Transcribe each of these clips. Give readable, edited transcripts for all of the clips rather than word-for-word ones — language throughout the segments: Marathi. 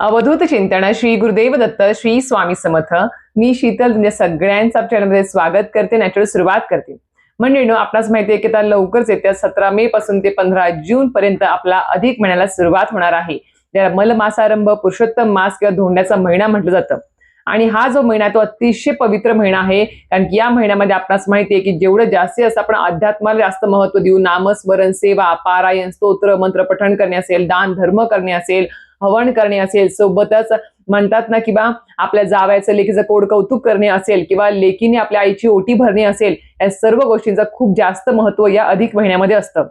अवधूत चिंतन श्री गुरुदेव दत्त श्री स्वामी समर्थ. मी शीतल तुमच्या सगळ्यांचं चॅनलमध्ये स्वागत करते. नॅचरल सुरुवात करते. मंडळींनो, आपणास माहिती आहे की आता लवकरच येत्या 17 मे पासून ते 15 जून पर्यंत आपला अधिक महिन्याला सुरुवात होणार आहे. ज्याला मल मासारंभ, पुरुषोत्तम मास किंवा धोंड्याचा महिना म्हटलं जातं. आणि हा जो महिना तो अतिशय पवित्र महिना आहे. कारण की या महिन्यामध्ये आपणास माहिती आहे की जेवढं जास्तीत जास्त आपण अध्यात्माला जास्त महत्व देऊ, नामस्मरण, सेवा, पारायण, स्तोत्र, मंत्र पठण करणे असेल, दान धर्म करणे असेल, हवन करणे असेल, सोबतच म्हणतात ना किंवा आपल्या जावयाचं लेकीचं कोड कौतुक करणे असेल किंवा लेकीने आपल्या आईची ओटी भरणे असेल, या सर्व गोष्टींचं खूप जास्त महत्व या अधिक महिन्यामध्ये असतं.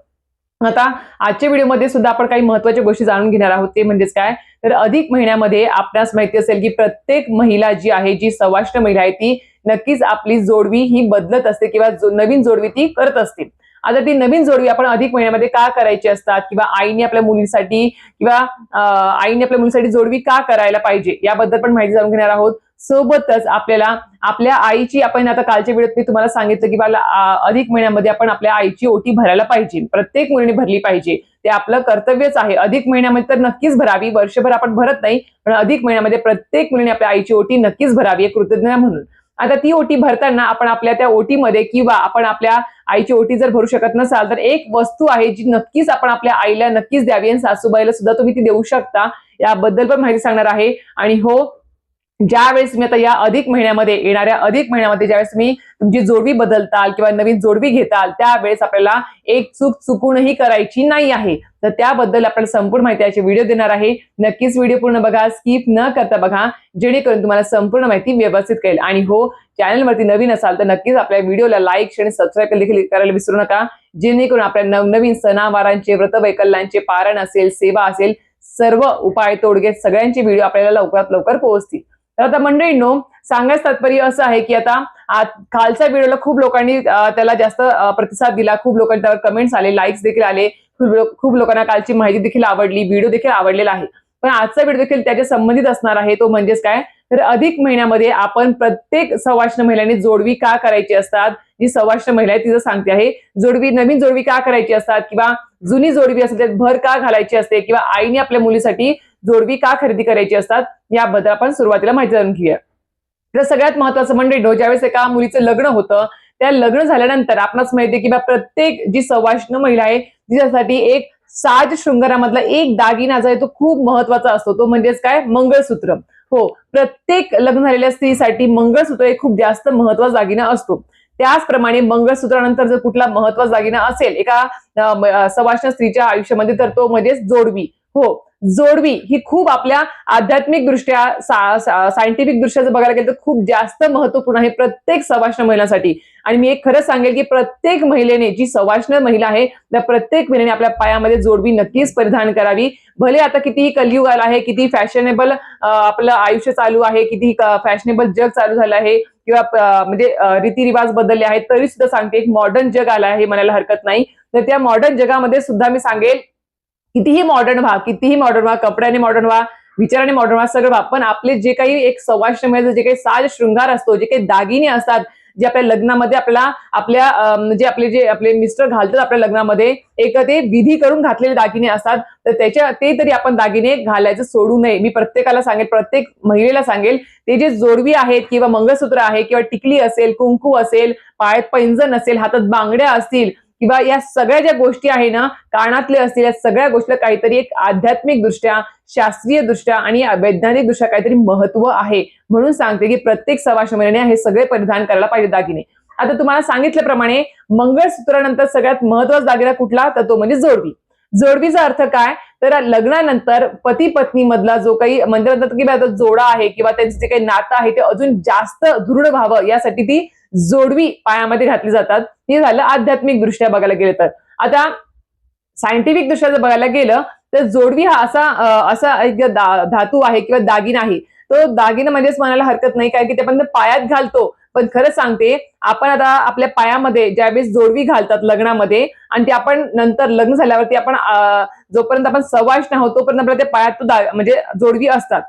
आता आजच्या व्हिडिओमध्ये सुद्धा आपण काही महत्त्वाच्या गोष्टी जाणून घेणार आहोत. ते म्हणजेच काय, तर अधिक महिन्यामध्ये आपल्यास माहिती असेल की प्रत्येक महिला जी आहे, जी सवाष्ण महिला आहे, ती नक्कीच आपली जोडवी ही बदलत असते किंवा नवीन जोडवी ती करत असते. आता ती नवीन जोडवी आपण अधिक महिन्यामध्ये का करायची असतात किंवा आईने आपल्या मुलीसाठी किंवा आईने आपल्या मुलीसाठी जोडवी का करायला पाहिजे, याबद्दल पण माहिती जाणून घेणार आहोत. सोबतच आपल्याला आपल्या आईची, आपण आता कालच्या व्हिडिओत मी तुम्हाला सांगितलं की मला अधिक महिन्यामध्ये आपण आपल्या आईची ओटी भरायला पाहिजे, प्रत्येक मुलीने भरली पाहिजे, ते आपलं कर्तव्यच आहे. अधिक महिन्यामध्ये तर नक्कीच भरावी. वर्षभर आपण भरत नाही, पण अधिक महिन्यामध्ये प्रत्येक मुलीने आपल्या आईची ओटी नक्कीच भरावी, कृतज्ञ म्हणून. आता ती ओटी भरताना आपण आपल्या त्या ओटीमध्ये किंवा आपण आपल्या आईची ओटी जर भरू शकत नसाल तर एक वस्तू आहे जी नक्कीच आपण आपल्या आईला नक्कीच द्यावी आणि सासूबाईला सुद्धा तुम्ही ती देऊ शकता. याबद्दल पण माहिती सांगणार आहे. आणि हो, ज्यावेळेस मी आता या अधिक महिन्यामध्ये, येणाऱ्या अधिक महिन्यामध्ये ज्यावेळेस तुम्ही तुमची जोडवी बदलताल किंवा नवीन जोडवी घेताल, त्यावेळेस आपल्याला एक चूक चुकूनही करायची नाही आहे. तर त्याबद्दल आपल्याला संपूर्ण माहिती याची व्हिडिओ देणार आहे. नक्कीच व्हिडिओ पूर्ण बघा, स्किप न करता बघा, जेणेकरून तुम्हाला संपूर्ण माहिती व्यवस्थित कळेल. आणि हो, चॅनलवरती नवीन असाल तर नक्कीच आपल्या व्हिडिओला लाईक, शेअर, सबस्क्राईब देखील करायला विसरू नका, जेणेकरून आपल्या नवनवीन सणावारांचे, व्रतवैकल्यांचे, पारण असेल, सेवा असेल, सर्व उपाय तोडगे सगळ्यांचे व्हिडिओ आपल्याला लवकरात लवकर पोहोचतील. तर आता मंडळींनो, सांगायचं तात्पर्य असं आहे की आता कालच्या व्हिडिओला खूप लोकांनी त्याला जास्त प्रतिसाद दिला, खूप लोकांनी त्यावर कमेंट्स आले, लाईक्स देखील आले, खूप लोकांना कालची माहिती देखील आवडली, व्हिडिओ देखील आवडलेला आहे. पण आजचा व्हिडिओ देखील त्याच्या संबंधित असणार आहे. तो म्हणजेच काय, तर अधिक महिन्यामध्ये आपण प्रत्येक सवाष्ण महिलांनी जोडवी का करायची असतात, जी सवाष्ण महिला आहे तिचं सांगते आहे. जोडवी, नवीन जोडवी का करायची असतात किंवा जुनी जोडवी असेल त्यात भर का घालायची असते किंवा आईने आपल्या मुलीसाठी जोडवी का खरेदी करायची असतात, याबद्दल आपण सुरुवातीला माहिती जाणून घेऊया. तर सगळ्यात महत्वाचं म्हणजे ज्यावेळेस एका मुलीचं लग्न होतं, त्या लग्न झाल्यानंतर आपणास माहिती की प्रत्येक जी सवाष्ण महिला आहे तिच्यासाठी एक साज शृंगारामधला एक दागिना जो आहे तो खूप महत्वाचा असतो. तो म्हणजेच काय, मंगळसूत्र. हो, प्रत्येक लग्न झालेल्या स्त्रीसाठी मंगळसूत्र हे खूप जास्त महत्वाचा दागिना असतो. त्याचप्रमाणे मंगळसूत्रानंतर जर कुठला महत्वाचा दागिना असेल एका सवाष्ण स्त्रीच्या आयुष्यामध्ये, तर तो म्हणजेच जोडवी. हो, जोडवी ही खूप आपल्या आध्यात्मिक दृष्ट्या, सायंटिफिक दृष्ट्या जर बघायला गेलं तर खूप जास्त महत्वपूर्ण आहे प्रत्येक सवाष्ण महिलांसाठी. आणि मी एक खरं सांगेल की प्रत्येक महिलेने, जी सवाष्ण महिला आहे त्या प्रत्येक महिलेने आपल्या पायामध्ये जोडवी नक्कीच परिधान करावी. भले आता कितीही कलियुग आला आहे, किती फॅशनेबल आपलं आयुष्य चालू आहे, किती फॅशनेबल जग चालू झालं आहे किंवा म्हणजे रीतिरिवाज बदलले आहेत, तरी सुद्धा सांगते एक मॉडर्न जग आलं आहे, म्हणायला हरकत नाही. तर त्या मॉडर्न जगामध्ये सुद्धा मी सांगेल, कितीही मॉडर्न व्हा, कितीही मॉडर्न व्हा, कपड्याने मॉडर्न व्हा, विचाराने मॉडर्न व्हा, सगळं व्हा, पण आपले जे काही एक सवाष्ण महिलेचं जे काही साज शृंगार असतो, जे काही दागिने असतात, जे आपल्या लग्नामध्ये आपल्याला जे आपले मिस्टर घालतात आपल्या लग्नामध्ये, एक ते विधी करून घातलेले दागिने असतात, तर ते तरी आपण दागिने घालायचं सोडू नये. मी प्रत्येकाला सांगेल, प्रत्येक महिलेला सांगेल, ते जे जोडवी आहेत किंवा मंगळसूत्र आहे किंवा टिकली असेल, कुंकू असेल, पायात पैंजण असेल, हातात बांगड्या असतील किंवा या सगळ्या ज्या गोष्टी आहे ना, कानातले असतील, या सगळ्या गोष्टीला काहीतरी एक आध्यात्मिक दृष्ट्या, शास्त्रीय दृष्ट्या आणि वैज्ञानिक दृष्ट्या काहीतरी महत्व आहे. म्हणून सांगते की प्रत्येक सवाष्ण महिलेने हे सगळे परिधान करायला पाहिजे दागिने. आता तुम्हाला सांगितल्याप्रमाणे मंगळसूत्रानंतर सगळ्यात महत्वाचा दागिना कुठला, तर तो म्हणजे जोडवी. जोडवीचा अर्थ काय, तर लग्नानंतर पती पत्नी मधला जो काही म्हणतात की जोडा आहे किंवा त्यांचं जे काही नातं आहे ते अजून जास्त दृढ व्हावं, यासाठी ती जोडवी पायामध्ये घातली जातात. हे झालं आध्यात्मिक दृष्ट्या बघायला गेलं तर. आता सायंटिफिक दृष्ट्या जर बघायला गेलं तर जोडवी हा असा एक धातू आहे किंवा दागिना आहे. तो दागिना म्हणजेच म्हणायला हरकत नाही, कारण की ते आपण पायात घालतो. पण खरं सांगते, आपण आता आपल्या पायामध्ये ज्यावेळेस जोडवी घालतात लग्नामध्ये, आणि ते आपण नंतर लग्न झाल्यावरती आपण जोपर्यंत आपण सवाष्ण आहोत तोपर्यंत आपल्या त्या पायात म्हणजे जोडवी असतात.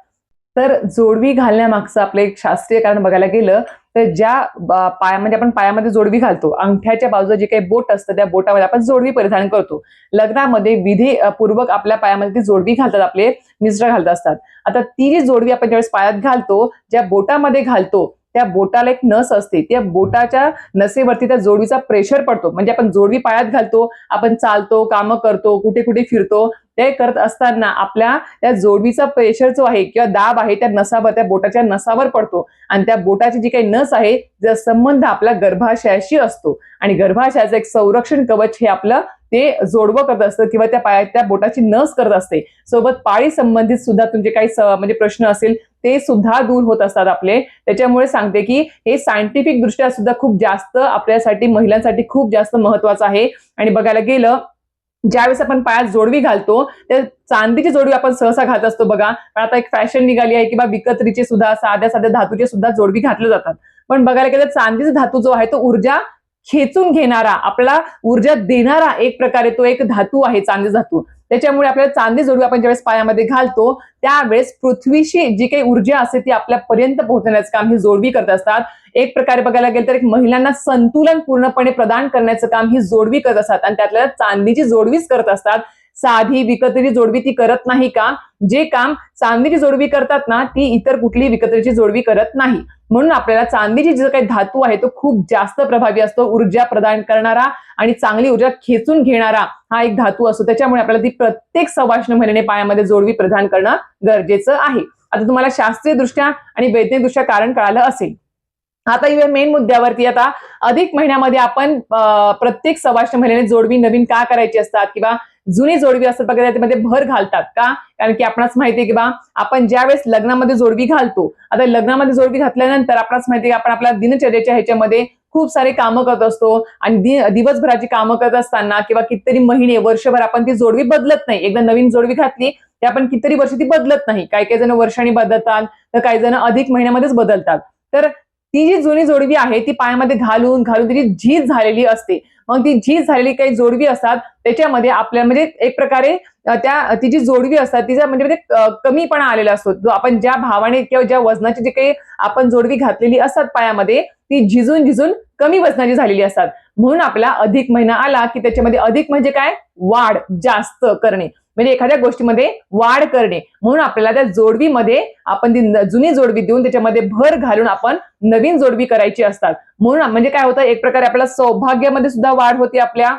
तर जोडवी घालण्यामागचं आपलं एक शास्त्रीय कारण बघायला गेलं तर ज्या पायामध्ये आपण पायामध्ये जोडवी घालतो, अंगठ्याच्या बाजूला जे काही बोट असतं त्या बोटामध्ये आपण जोडवी परिधान करतो. लग्नामध्ये विधीपूर्वक आपल्या पायामध्ये ती जोडवी घालतात, आपले मिस्टर घालत असतात. आता ती जी जोडवी आपण ज्यावेळेस पायात घालतो, ज्या बोटामध्ये घालतो त्या बोटाला एक नस असते, त्या बोटाच्या नसेवरती त्या जोडवीचा प्रेशर पडतो. म्हणजे आपण जोडवी पायात घालतो, आपण चालतो, कामं करतो, कुठे कुठे फिरतो, ते करत असताना आपल्या त्या जोडवीचा प्रेशर जो आहे किंवा दाब आहे त्या नसावर, त्या बोटाच्या नसावर पडतो आणि त्या बोटाची जी काही नस आहे त्याचा संबंध आपल्या गर्भाशयाशी असतो आणि गर्भाशयाचं एक संरक्षण कवच हे आपलं ते जोडवं करत असतं किंवा त्या पायात त्या बोटाची नस करत असते. सोबत पाळी संबंधित सुद्धा तुमचे काही म्हणजे प्रश्न असेल ते सुद्धा दूर होत असतात आपले. त्याच्यामुळे सांगते की हे सायंटिफिक दृष्ट्या सुद्धा खूप जास्त आपल्यासाठी, महिलांसाठी खूप जास्त महत्वाचं आहे. आणि बघायला गेलं, ज्यावेळेस आपण पायात जोडवी घालतो त्या चांदीची जोडवी आपण सहसा घालत असतो बघा, पण आता एक फॅशन निघाली आहे किंवा विकत्रीचे सुद्धा, साध्या साध्या धातूचे सुद्धा जोडवी घातले जातात. पण बघायला गेलं चांदीचा धातू जो आहे तो ऊर्जा खेचून घेणारा, आपल्याला ऊर्जा देणारा एक प्रकारे तो एक धातू आहे चांदीचा धातू. त्याच्यामुळे आपल्याला चांदी जोडवी आपण ज्यावेळेस पायामध्ये घालतो त्यावेळेस पृथ्वीशी जी काही ऊर्जा असते ती आपल्यापर्यंत पोहोचण्याचं काम ही जोडवी करत असतात. एक प्रकारे बघायला गेलं तर एक महिलांना संतुलन पूर्णपणे प्रदान करण्याचं काम ही जोडवी करत असतात आणि त्यातल्या चांदीची जोडवीच करत असतात. साधी विकत्रीची जोडवी ती करत नाही का? जे काम चांदीची जोडवी करतात ना ती इतर कुठली विकत्रीची जोडवी करत नाही. म्हणून आपल्याला चांदीची जो काही धातू आहे तो खूप जास्त प्रभावी असतो, ऊर्जा प्रदान करणारा आणि चांगली ऊर्जा खेचून घेणारा हा एक धातू असतो. त्याच्यामुळे आपल्याला ती प्रत्येक सवाष्ण महिन्याने पायामध्ये जोडवी प्रदान करणं गरजेचं आहे. आता तुम्हाला शास्त्रीय दृष्ट्या आणि वैज्ञानिक दृष्ट्या कारण कळालं असेल. आता या मेन मुद्द्यावरती, आता अधिक महिन्यामध्ये आपण प्रत्येक सवाष्ण महिन्याने जोडवी नवीन का करायची असतात किंवा जुनी जोडवी असतात बघा त्यामध्ये भर घालतात का? कारण की आपणास माहितीये की बा आपण ज्यावेळेस लग्नामध्ये जोडवी घालतो, आता लग्नामध्ये जोडवी घातल्यानंतर आपणास माहितीये की आपण आपल्या दिनचर्येच्या ह्याच्यामध्ये खूप सारे कामं करत असतो आणि दिवसभराची कामं करत असताना किंवा कितीतरी महिने, वर्षभर आपण ती जोडवी बदलत नाही. एकदा नवीन जोडवी घातली ते आपण कितीतरी वर्ष ती बदलत नाही. काही काही जण वर्षांनी बदलतात तर काही जण अधिक महिन्यामध्येच बदलतात. तर ती जी जुनी जोडवी आहे ती पायामध्ये घालून घालून तिची झीज झालेली असते. मग ती झीज झालेली काही जोडवी असतात त्याच्यामध्ये आपल्या म्हणजे एक प्रकारे त्या ती जी जोडवी असतात तिचा म्हणजे कमीपणा आलेला असतो. जो आपण ज्या भावाने किंवा ज्या वजनाची जी काही आपण जोडवी घातलेली असतात पायामध्ये ती झिजून झिजून कमी वजनाची झालेली असतात. म्हणून आपला अधिक महिना आला की त्याच्यामध्ये अधिक म्हणजे काय? वाढ, जास्त करणे, म्हणजे एखाद्या गोष्टीमध्ये वाढ करणे. म्हणून आपल्याला त्या जोडवीमध्ये आपण ती जुनी जोडवी देऊन त्याच्यामध्ये भर घालून आपण नवीन जोडवी करायची असतात. म्हणून म्हणजे काय होतं, एक प्रकारे आपल्याला सौभाग्यामध्ये सुद्धा वाढ होते. आपल्या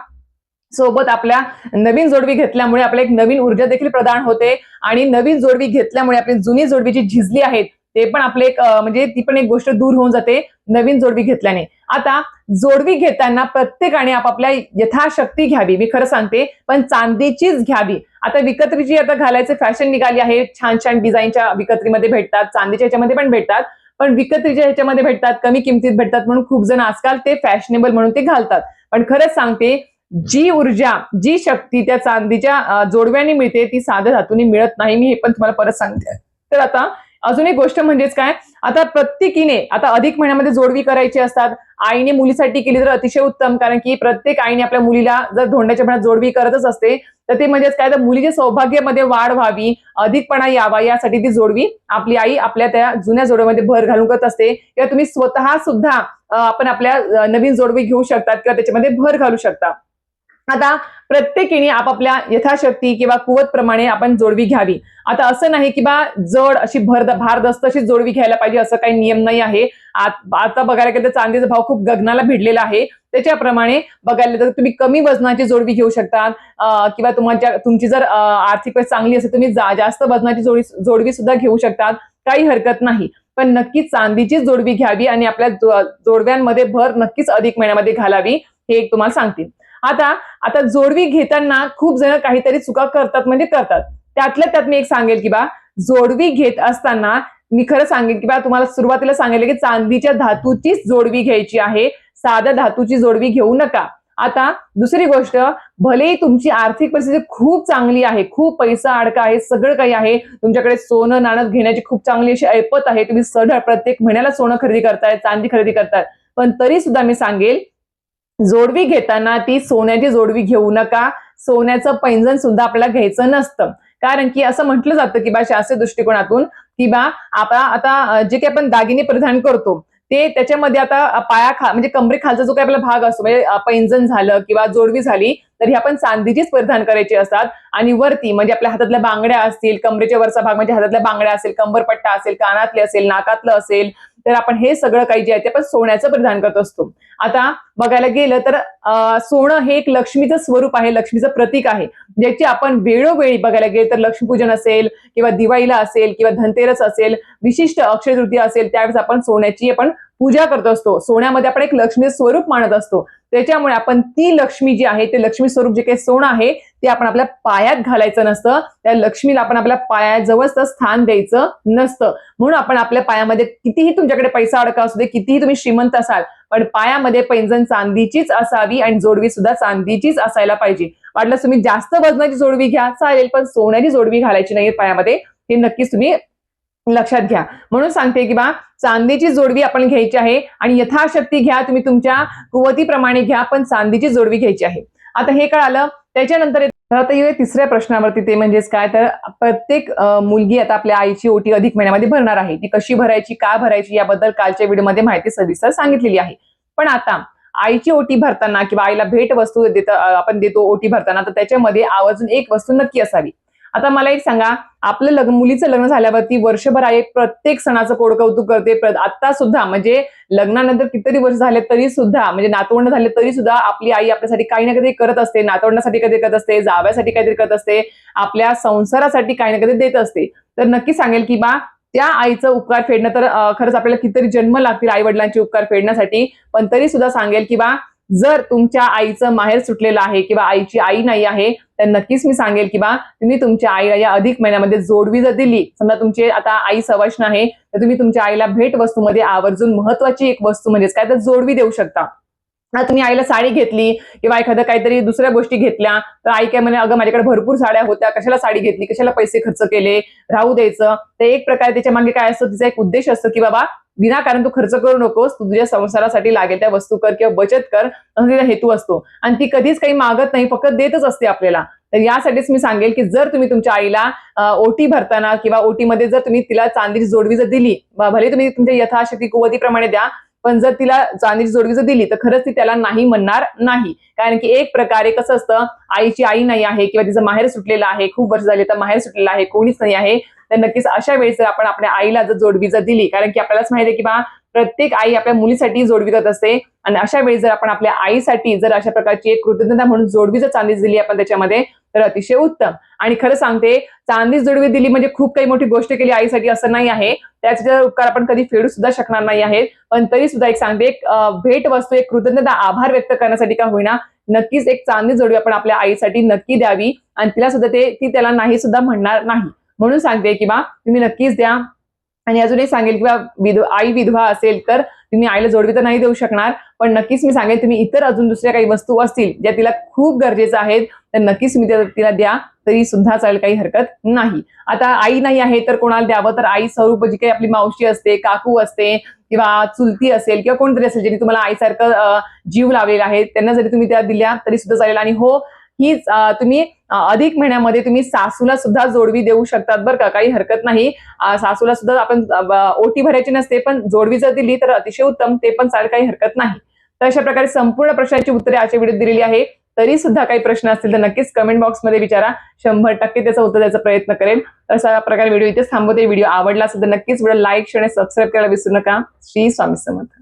सोबत आपल्या नवीन जोडवी घेतल्यामुळे आपल्याला एक नवीन ऊर्जा देखील प्रदान होते आणि नवीन जोडवी घेतल्यामुळे आपली जुनी जोडवी जी झिजली आहेत ते पण आपले एक म्हणजे ती पण एक गोष्ट दूर होऊन जाते नवीन जोडवी घेतल्याने. आता जोडवी घेताना प्रत्येकाने आपापल्या यथाशक्ती घ्यावी, मी खरं सांगते, पण चांदीचीच घ्यावी. आता विकत्रीची आता घालायचं फॅशन निघाली आहे, छान छान डिझाईनच्या विकत्रीमध्ये भेटतात, चांदीच्या ह्याच्यामध्ये पण भेटतात, पण विकत्रीच्या ह्याच्यामध्ये भेटतात, कमी किमतीत भेटतात म्हणून खूप जण आजकाल ते फॅशनेबल म्हणून ते घालतात. पण खरंच सांगते, जी ऊर्जा, जी शक्ती त्या चांदीच्या जोडव्याने मिळते ती साध्या धातूने मिळत नाही. मी हे पण तुम्हाला परत सांगते. तर आता अजून एक गोष्ट म्हणजेच काय, आता प्रत्येकीने आता अधिक महिन्यामध्ये जोडवी करायची असतात. आईने मुलीसाठी केली तर अतिशय उत्तम, कारण की प्रत्येक आईने आपल्या मुलीला जर धोंड्याच्या महिन्यात जोडवी करतच असते तर ते म्हणजेच काय, तर मुलीच्या सौभाग्यामध्ये वाढ व्हावी, अधिकपणा यावा यासाठी ती जोडवी आपली आई आपल्या त्या जुन्या जोडव्यामध्ये भर घालून करत असते. किंवा तुम्ही स्वतः सुद्धा आपण आपल्या नवीन जोडवी घेऊ शकतात किंवा त्याच्यामध्ये भर घालू शकता. आता प्रत्येकीने आपापल्या यथाशक्ती किंवा कुवतप्रमाणे आपण जोडवी घ्यावी. आता असं नाही की बा जड अशी भारदस्त अशी जोडवी घ्यायला पाहिजे असं काही नियम नाही आहे. आता बघायला गेलं तर चांदीचा भाव खूप गगनाला भिडलेला आहे. त्याच्याप्रमाणे बघायला तर तुम्ही कमी वजनाची जोडवी घेऊ शकता किंवा तुमची जर आर्थिक परिस्थिती चांगली असेल तुम्ही जास्त वजनाची जोडवी सुद्धा घेऊ शकतात, काही हरकत नाही. पण नक्कीच चांदीची जोडवी घ्यावी आणि आपल्या जोडव्यांमध्ये भर नक्कीच अधिक महिन्यामध्ये घालावी, हे एक तुम्हाला सांगते. आता जोडवी घेताना खूप जण काहीतरी चुका करतात म्हणजे करतात. त्यातल्या त्यात मी एक सांगेल की बा जोडवी घेत असताना मी खरं सांगेल की बा तुम्हाला सुरुवातीला सांगितलं की चांदीच्या धातूचीच जोडवी घ्यायची आहे, साध्या धातूची जोडवी घेऊ नका. आता दुसरी गोष्ट, भलेही तुमची आर्थिक परिस्थिती खूप चांगली आहे, खूप पैसा अडका आहे, सगळं काही आहे, तुमच्याकडे सोनं नाणं घेण्याची खूप चांगली अशी ऐपत आहे, तुम्ही सढळ प्रत्येक महिन्याला सोनं खरेदी करताय, चांदी खरेदी करताय, पण तरी सुद्धा मी सांगेल जोडवी घेताना ती सोन्याची जोडवी घेऊ नका. सोन्याचं पैंजण सुद्धा आपल्याला घ्यायचं नसतं. कारण की असं म्हटलं जातं की बा शास्त्रीय दृष्टिकोनातून की बा आता जे काही आपण दागिने परिधान करतो ते त्याच्यामध्ये आता म्हणजे कमरेखालचा जो काही आपला भाग असतो म्हणजे पैंजण झालं किंवा जोडवी झाली तर ही आपण चांदीचीच परिधान करायची असतात. आणि वरती म्हणजे आपल्या हातातल्या बांगड्या असतील, कमरेच्या वरचा भाग म्हणजे हातातल्या बांगड्या असेल, कंबरपट्टा असेल, कानातले असेल, नाकातलं असेल, तर आपण हे सगळं काही जे आहे ते आपण सोन्याचं परिधान करत असतो. आता बघायला गेलं तर सोनं हे एक लक्ष्मीचं स्वरूप आहे, लक्ष्मीचं प्रतीक आहे, ज्याची आपण वेळोवेळी बघायला गेलं तर लक्ष्मीपूजन असेल किंवा दिवाळीला असेल किंवा धनतेरस असेल, विशिष्ट अक्षय तृतीया असेल, त्यावेळेस आपण सोन्याची पूजा करत असतो. सोन्यामध्ये आपण एक लक्ष्मी स्वरूप मानत असतो. त्याच्यामुळे आपण ती लक्ष्मी जी आहे ते लक्ष्मी स्वरूप जे काही सोनं आहे ते आपण आपल्या पायात घालायचं नसतं. त्या लक्ष्मीला आपण आपल्या पायाजवळच स्थान द्यायचं नसतं. म्हणून आपण आपल्या पायामध्ये कितीही तुमच्याकडे पैसा अडका असू दे, कितीही तुम्ही श्रीमंत असाल, पण पायामध्ये पैंजण चांदीचीच असावी आणि जोडवी सुद्धा चांदीचीच असायला पाहिजे. वाटलं तुम्ही जास्त वजनाची जोडवी घ्या चालेल, पण सोन्याची जोडवी घालायची नाहीये पायामध्ये, हे नक्कीच तुम्ही लक्षात घ्या. म्हणून सांगते की बा चांदीची जोडवी आपण घ्यायची आहे आणि यथाशक्ती घ्या, तुम्ही तुमच्या कुवतीप्रमाणे घ्या, पण चांदीची जोडवी घ्यायची आहे. आता हे कळालं. त्याच्यानंतर आता येऊया तिसऱ्या प्रश्नावरती, ते म्हणजेच काय तर प्रत्येक मुलगी आता आपल्या आईची ओटी अधिक महिन्यामध्ये भरणार आहे. ती कशी भरायची, का भरायची याबद्दल कालच्या व्हिडिओमध्ये माहिती सविस्तर सांगितलेली आहे. पण आता आईची ओटी भरताना किंवा आईला भेट वस्तू आपण देतो ओटी भरताना, तर त्याच्यामध्ये आवर्जून एक वस्तू नक्की असावी. आता मला एक सांगा, आपलं मुलीचं लग्न झाल्यावरती वर्षभर आई प्रत्येक सणाचं कौतुक करते. आता सुद्धा म्हणजे लग्नानंतर कितीतरी वर्ष झाले तरी सुद्धा, म्हणजे नातवंड झाले तरी सुद्धा आपली आई आपल्यासाठी काही ना काहीतरी करत असते. नातवंडासाठी काहीतरी करत असते, जाव्यासाठी काहीतरी करत असते, आपल्या संसारासाठी काही ना काहीतरी देत असते. तर नक्की सांगेल की बा त्या आईचं उपकार फेडणं तर खरंच आपल्याला कितीतरी जन्म लागतील आई वडिलांचे उपकार फेडण्यासाठी. पण तरी सुद्धा सांगेल की बा जर तुमच्या आईचं माहेर सुटलेलं आहे किंवा आईची आई नाही आहे, तर नक्कीच मी सांगेल की बा तुम्ही तुमच्या आईला या अधिक महिन्यामध्ये जोडवी जर दिली, समजा तुमची आता आई सवाष्ण आहे, तर तुम्ही तुमच्या आईला भेट वस्तूमध्ये आवर्जून महत्वाची एक वस्तू म्हणजेच काय तर जोडवी देऊ शकता. तुम्ही आईला साडी घेतली किंवा एखादं काहीतरी दुसऱ्या गोष्टी घेतल्या, तर आई काय म्हणे, अगं माझ्याकडे भरपूर साड्या होत्या, कशाला साडी घेतली, कशाला पैसे खर्च केले, राहू द्यायचं. तर एक प्रकारे त्याच्या मागे काय असतं, तिचा एक उद्देश असतो की बाबा विनाकारण तू खर्च करू नकोस, तू तुझ्या संसारासाठी लागेल त्या वस्तू कर किंवा बचत कर, असा तिचा हेतू असतो. आणि ती कधीच काही मागत नाही, फक्त देतच असते आपल्याला. तर यासाठीच मी सांगेल की जर तुम्ही तुमच्या आईला ओटी भरताना किंवा ओटीमध्ये जर तुम्ही तिला चांदीची जोडवी जर दिली, भले तुम्ही तुमच्या यथाशक्ती कुवतीप्रमाणे द्या, पण जर तिला चांदीची जोडवी जर दिली तर खरंच ती त्याला नाही म्हणणार नाही. कारण की एक प्रकारे कसं असतं, आईची आई नाही आहे किंवा तिचं माहेर सुटलेलं आहे, खूप वर्ष झाले तर माहेर सुटलेलं आहे, कोणीच नाही आहे, तर नक्कीच अशा वेळेस जर आपण आपल्या आईला जर जोडवी जर दिली, कारण की आपल्यालाच माहिती आहे की बा प्रत्येक आई आपल्या मुलीसाठी जोडवी करत असते, आणि अशा वेळेस जर आपण आपल्या आईसाठी जर अशा प्रकारची एक कृतज्ञता म्हणून जोडवी जर चांदीची दिली आपण त्याच्यामध्ये, तर अतिशय उत्तम. आणि खरं सांगते, चांदीची जोडवी दिली म्हणजे खूप काही मोठी गोष्ट केली आईसाठी असं नाही आहे. त्याचे उपकार आपण कधी फेडू सुद्धा शकणार नाही आहेत. पण तरी सुद्धा एक सांगते, एक भेट वस्तू, एक कृतज्ञता, आभार व्यक्त करण्यासाठी का होईना, नक्कीच एक चांदी जोडवी आपण आपल्या आईसाठी नक्की द्यावी, आणि तिला सुद्धा ती त्याला नाही सुद्धा म्हणणार नाही. म्हणून सांगते की बा तुम्ही नक्कीच द्या. आणि अजूनही सांगेल किंवा आई विधवा असेल तर तुम्ही आईला जोडवी तर नाही देऊ शकणार, पण नक्कीच मी सांगेल तुम्ही इतर अजून दुसऱ्या काही वस्तू असतील ज्या तिला खूप गरजेच्या आहेत, तर नक्कीच तुम्ही तिला द्या, तरी सुद्धा चालेल, काही हरकत नाही. आता आई नाही आहे तर कोणाला द्यावं, तर आई स्वरूप जी काही आपली मावशी असते, काकू असते किंवा चुलती असेल किंवा कोणतरी असेल ज्यांनी तुम्हाला आईसारखं जीव लावलेला आहे, त्यांना जरी तुम्ही त्या दिल्या तरी सुद्धा चालेल. आणि हो, ही तुम्ही अधिक महिन्यामध्ये तुम्ही सासूला सुद्धा जोडवी देऊ शकतात बरं का, काही हरकत नाही. सासूला सुद्धा आपण ओटी भरायची नसते, पण जोडवी जर दिली तर अतिशय उत्तम, ते पण चालेल, काही हरकत नाही. तर अशा प्रकारे संपूर्ण प्रश्नांची उत्तरे आजच्या व्हिडिओत दिलेली आहे. तरी सुद्धा काही प्रश्न असतील तर नक्कीच कमेंट बॉक्समध्ये विचारा, 100% त्याचं उत्तर द्यायचा प्रयत्न करेल. अशा प्रकारे व्हिडिओ इथेच थांबवते. व्हिडिओ आवडला असेल तर नक्कीच व्हिडिओ लाईक, शेअर आणि सबस्क्राईब करायला विसरू नका. श्री स्वामी समर्थ.